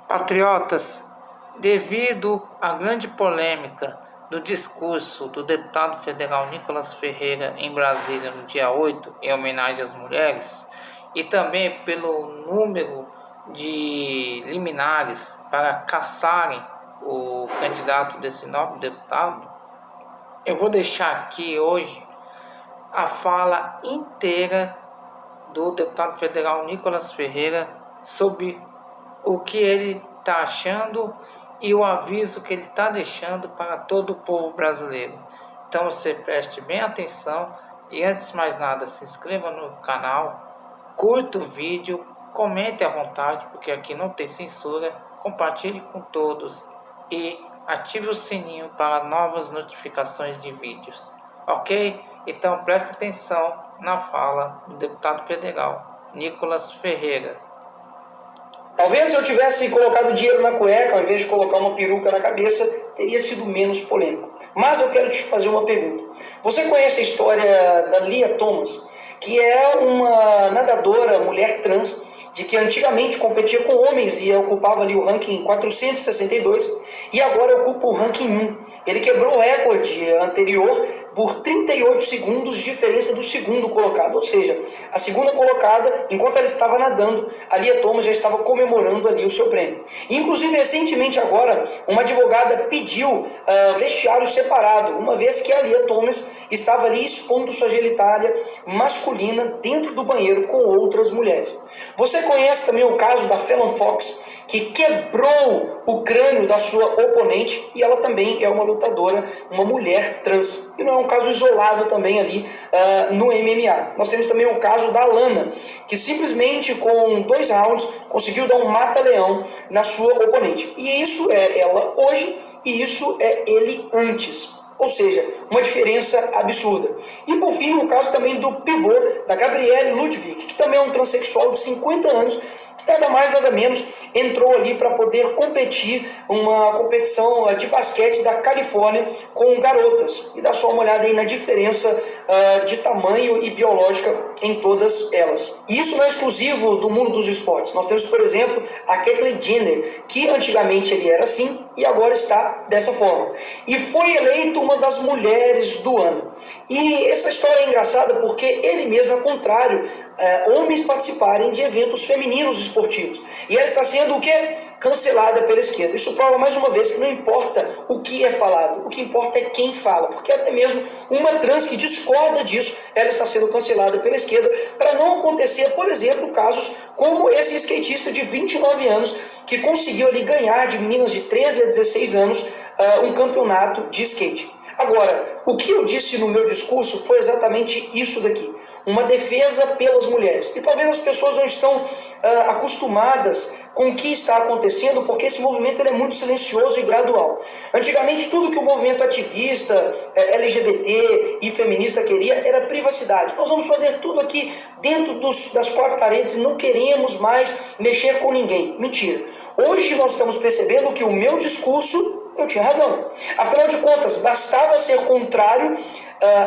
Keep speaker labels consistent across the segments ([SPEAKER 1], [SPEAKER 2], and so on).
[SPEAKER 1] Patriotas, devido à grande polêmica do discurso do deputado federal Nicolas Ferreira em Brasília no dia 8, em homenagem às mulheres, e também pelo número de liminares para caçarem o candidato desse nobre deputado, eu vou deixar aqui hoje a fala inteira do deputado federal Nicolas Ferreira sobre o que ele está achando e o aviso que ele está deixando para todo o povo brasileiro. Então você preste bem atenção e, antes de mais nada, se inscreva no canal, curta o vídeo, comente à vontade, porque aqui não tem censura, compartilhe com todos e ative o sininho para novas notificações de vídeos. Ok? Então preste atenção na fala do deputado federal Nicolas Ferreira.
[SPEAKER 2] Talvez se eu tivesse colocado dinheiro na cueca, ao invés de colocar uma peruca na cabeça, teria sido menos polêmico. Mas eu quero te fazer uma pergunta. Você conhece a história da Lia Thomas, que é uma nadadora, mulher trans, de que antigamente competia com homens e ocupava ali o ranking 462 e agora ocupa o ranking 1. Ele quebrou o recorde anterior por 38 segundos de diferença do segundo colocado, ou seja, a segunda colocada, enquanto ela estava nadando, a Lia Thomas já estava comemorando ali o seu prêmio. Inclusive, recentemente agora, uma advogada pediu vestiário separado, uma vez que a Lia Thomas estava ali expondo sua genitália masculina dentro do banheiro com outras mulheres. Você conhece também o caso da Fallon Fox, que quebrou o crânio da sua oponente, e ela também é uma lutadora, uma mulher trans. E não é um caso isolado também ali no MMA. Nós temos também o caso da Lana, que simplesmente com 2 rounds conseguiu dar um mata-leão na sua oponente. E isso é ela hoje e isso é ele antes. Ou seja, uma diferença absurda. E por fim, o caso também do pivô, da Gabrielle Ludwig, que também é um transexual de 50 anos, nada mais nada menos, entrou ali para poder competir uma competição de basquete da Califórnia com garotas. E dá só uma olhada aí na diferença de tamanho e biológica em todas elas. E isso não é exclusivo do mundo dos esportes. Nós temos, por exemplo, a Caitlyn Jenner, que antigamente ele era assim e agora está dessa forma. E foi eleito uma das mulheres do ano. E essa história é engraçada porque ele mesmo é contrário homens participarem de eventos femininos esportivos. E ela está sendo o quê? Cancelada pela esquerda. Isso prova mais uma vez que não importa o que é falado, o que importa é quem fala, porque até mesmo uma trans que discorda disso, ela está sendo cancelada pela esquerda para não acontecer, por exemplo, casos como esse skatista de 29 anos que conseguiu ali ganhar de meninas de 13 a 16 anos um campeonato de skate. Agora, o que eu disse no meu discurso foi exatamente isso daqui. Uma defesa pelas mulheres. E talvez as pessoas não estão acostumadas com o que está acontecendo, porque esse movimento ele é muito silencioso e gradual. Antigamente, tudo que o movimento ativista, LGBT e feminista queria era privacidade. Nós vamos fazer tudo aqui dentro das 4 paredes e não queremos mais mexer com ninguém. Mentira. Hoje nós estamos percebendo que o meu discurso, eu tinha razão. Afinal de contas, bastava ser contrário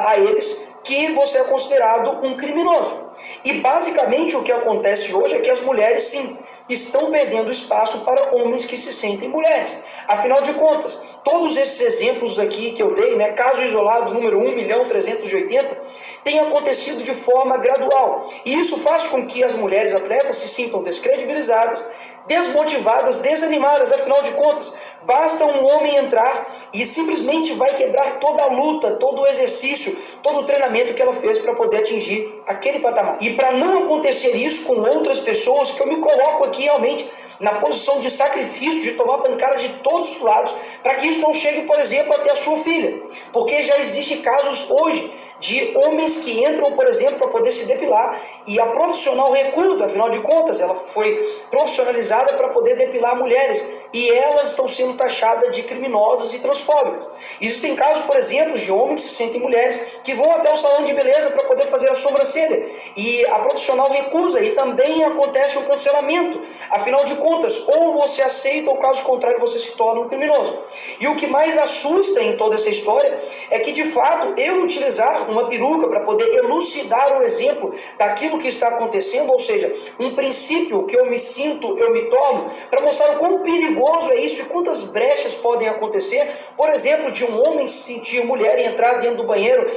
[SPEAKER 2] a eles que você é considerado um criminoso. E basicamente o que acontece hoje é que as mulheres, sim, estão perdendo espaço para homens que se sentem mulheres. Afinal de contas, todos esses exemplos aqui que eu dei, caso isolado número 1.380.000, tem acontecido de forma gradual. E isso faz com que as mulheres atletas se sintam descredibilizadas, desmotivadas, desanimadas. Afinal de contas, basta um homem entrar e simplesmente vai quebrar toda a luta, todo o exercício, todo o treinamento que ela fez para poder atingir aquele patamar. E para não acontecer isso com outras pessoas, que eu me coloco aqui realmente na posição de sacrifício, de tomar pancada de todos os lados, para que isso não chegue, por exemplo, até a sua filha. Porque já existem casos hoje de homens que entram, por exemplo, para poder se depilar e a profissional recusa, afinal de contas, ela foi profissionalizada para poder depilar mulheres e elas estão sendo taxadas de criminosas e transfóbicas. Existem casos, por exemplo, de homens que se sentem mulheres que vão até o salão de beleza para poder fazer a sobrancelha e a profissional recusa e também acontece o cancelamento. Afinal de contas, ou você aceita ou caso contrário você se torna um criminoso. E o que mais assusta em toda essa história é que, de fato, eu utilizar uma peruca para poder elucidar o exemplo daquilo que está acontecendo, ou seja, um princípio que eu me sinto, eu me torno, para mostrar o quão perigoso é isso e quantas brechas podem acontecer, por exemplo, de um homem se sentir mulher e entrar dentro do banheiro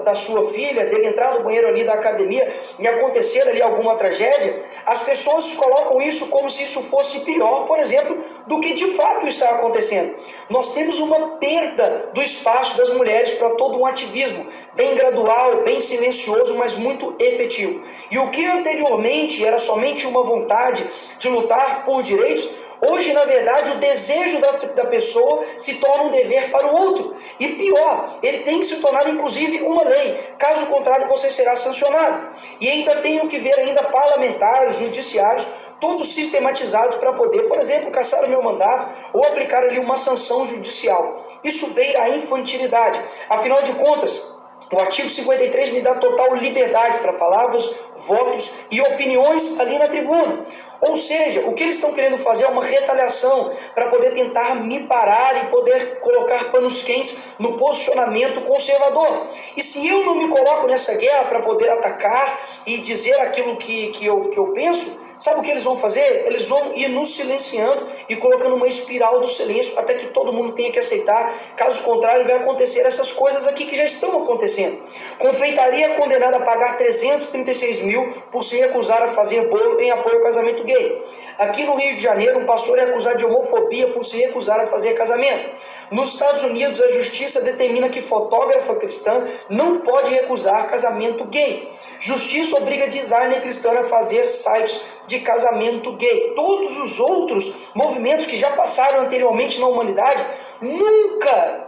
[SPEAKER 2] da sua filha, dele entrar no banheiro ali da academia e acontecer ali alguma tragédia. As pessoas colocam isso como se isso fosse pior, por exemplo, do que de fato está acontecendo. Nós temos uma perda do espaço das mulheres para todo um ativismo, bem gradual, bem silencioso, mas muito efetivo. E o que anteriormente era somente uma vontade de lutar por direitos, hoje, na verdade, o desejo da pessoa se torna um dever para o outro. E pior, ele tem que se tornar, inclusive, uma lei. Caso contrário, você será sancionado. E ainda tenho que ver ainda parlamentares, judiciários, todos sistematizados para poder, por exemplo, cassar o meu mandato ou aplicar ali uma sanção judicial. Isso beira a infantilidade. Afinal de contas, o artigo 53 me dá total liberdade para palavras, votos e opiniões ali na tribuna. Ou seja, o que eles estão querendo fazer é uma retaliação para poder tentar me parar e poder colocar panos quentes no posicionamento conservador. E se eu não me coloco nessa guerra para poder atacar e dizer aquilo que eu penso, sabe o que eles vão fazer? Eles vão ir nos silenciando e colocando uma espiral do silêncio até que todo mundo tenha que aceitar. Caso contrário, vai acontecer essas coisas aqui que já estão acontecendo. Confeitaria condenada a pagar 336 mil por se recusar a fazer bolo em apoio ao casamento gay. Aqui no Rio de Janeiro, um pastor é acusado de homofobia por se recusar a fazer casamento. Nos Estados Unidos, a justiça determina que fotógrafa cristã não pode recusar casamento gay. Justiça obriga designer cristã a fazer sites de casamento gay. Todos os outros movimentos que já passaram anteriormente na humanidade, nunca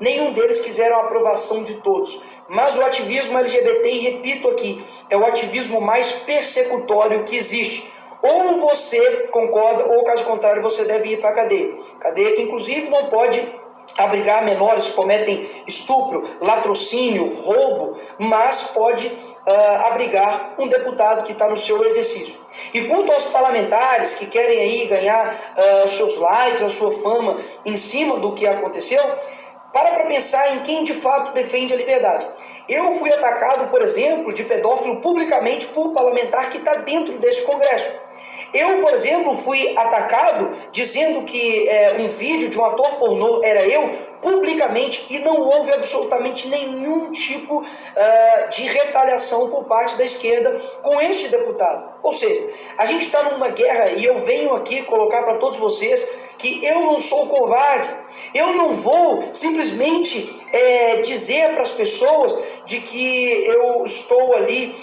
[SPEAKER 2] nenhum deles quiseram a aprovação de todos. Mas o ativismo LGBT, e repito aqui, é o ativismo mais persecutório que existe. Ou você concorda, ou caso contrário, você deve ir para a cadeia. Cadeia que inclusive não pode abrigar menores que cometem estupro, latrocínio, roubo, mas pode abrigar um deputado que está no seu exercício. E quanto aos parlamentares que querem aí ganhar seus likes, a sua fama em cima do que aconteceu, para pensar em quem de fato defende a liberdade. Eu fui atacado, por exemplo, de pedófilo publicamente por um parlamentar que está dentro desse Congresso. Eu, por exemplo, fui atacado dizendo que um vídeo de um ator pornô era eu, publicamente, e não houve absolutamente nenhum tipo de retaliação por parte da esquerda com este deputado. Ou seja, a gente está numa guerra e eu venho aqui colocar para todos vocês que eu não sou covarde. Eu não vou simplesmente dizer para as pessoas de que eu estou ali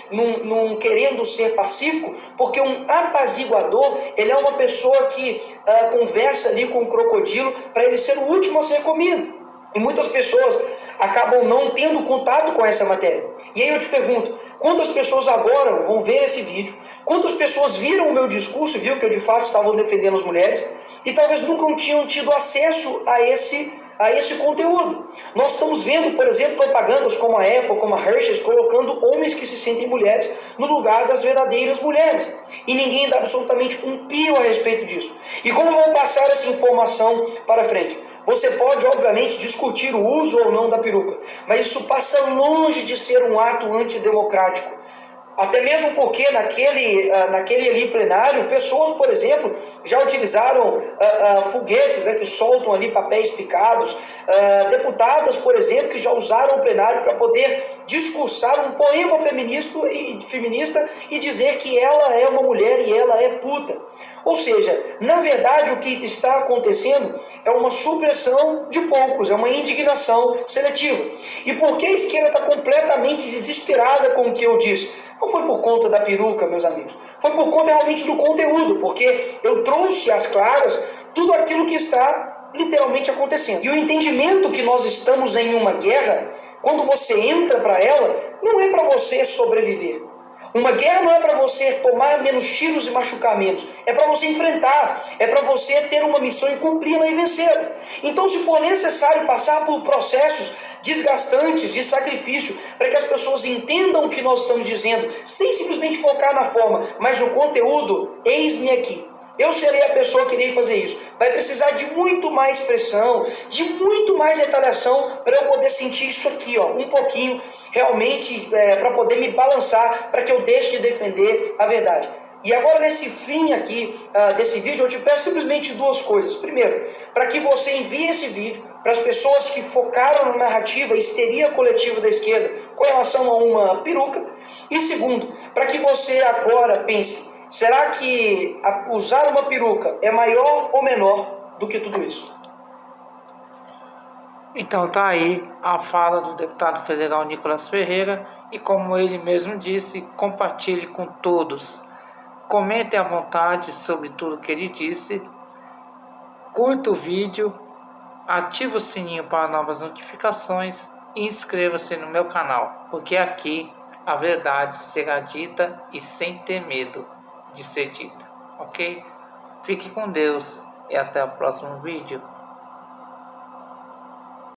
[SPEAKER 2] querendo ser pacífico, porque um apaziguador, ele é uma pessoa que conversa ali com o crocodilo para ele ser o último a ser comido. E muitas pessoas acabam não tendo contato com essa matéria. E aí eu te pergunto, quantas pessoas agora vão ver esse vídeo? Quantas pessoas viram o meu discurso e viram que eu de fato estava defendendo as mulheres e talvez nunca tinham tido acesso a esse conteúdo? Nós estamos vendo, por exemplo, propagandas como a Apple, como a Hershey's, colocando homens que se sentem mulheres no lugar das verdadeiras mulheres. E ninguém dá absolutamente um pio a respeito disso. E como vão passar essa informação para frente? Você pode, obviamente, discutir o uso ou não da peruca, mas isso passa longe de ser um ato antidemocrático. Até mesmo porque naquele ali plenário, pessoas, por exemplo, já utilizaram foguetes que soltam ali papéis picados, deputadas, por exemplo, que já usaram o plenário para poder discursar um poema feminista e dizer que ela é uma mulher e ela é puta. Ou seja, na verdade o que está acontecendo é uma supressão de poucos, é uma indignação seletiva. E por que a esquerda está completamente desesperada com o que eu disse? Não foi por conta da peruca, meus amigos. Foi por conta realmente do conteúdo, porque eu trouxe às claras tudo aquilo que está literalmente acontecendo. E o entendimento que nós estamos em uma guerra, quando você entra para ela, não é para você sobreviver. Uma guerra não é para você tomar menos tiros e machucar menos. É para você enfrentar. É para você ter uma missão e cumpri-la e vencê-la. Então, se for necessário passar por processos desgastantes de sacrifício para que as pessoas entendam o que nós estamos dizendo, sem simplesmente focar na forma, mas no conteúdo, eis-me aqui. Eu serei a pessoa que irei fazer isso. Vai precisar de muito mais pressão, de muito mais retaliação para eu poder sentir isso aqui, ó, um pouquinho, realmente, para poder me balançar, para que eu deixe de defender a verdade. E agora, nesse fim aqui desse vídeo, eu te peço simplesmente duas coisas. Primeiro, para que você envie esse vídeo para as pessoas que focaram na narrativa histeria coletiva da esquerda com relação a uma peruca. E segundo, para que você agora pense, será que usar uma peruca é maior ou menor do que tudo isso?
[SPEAKER 1] Então tá aí a fala do deputado federal Nicolas Ferreira, e como ele mesmo disse, compartilhe com todos. Comentem à vontade sobre tudo que ele disse, curta o vídeo, ative o sininho para novas notificações e inscreva-se no meu canal, porque aqui a verdade será dita e sem ter medo de ser dita, ok? Fique com Deus e até o próximo vídeo.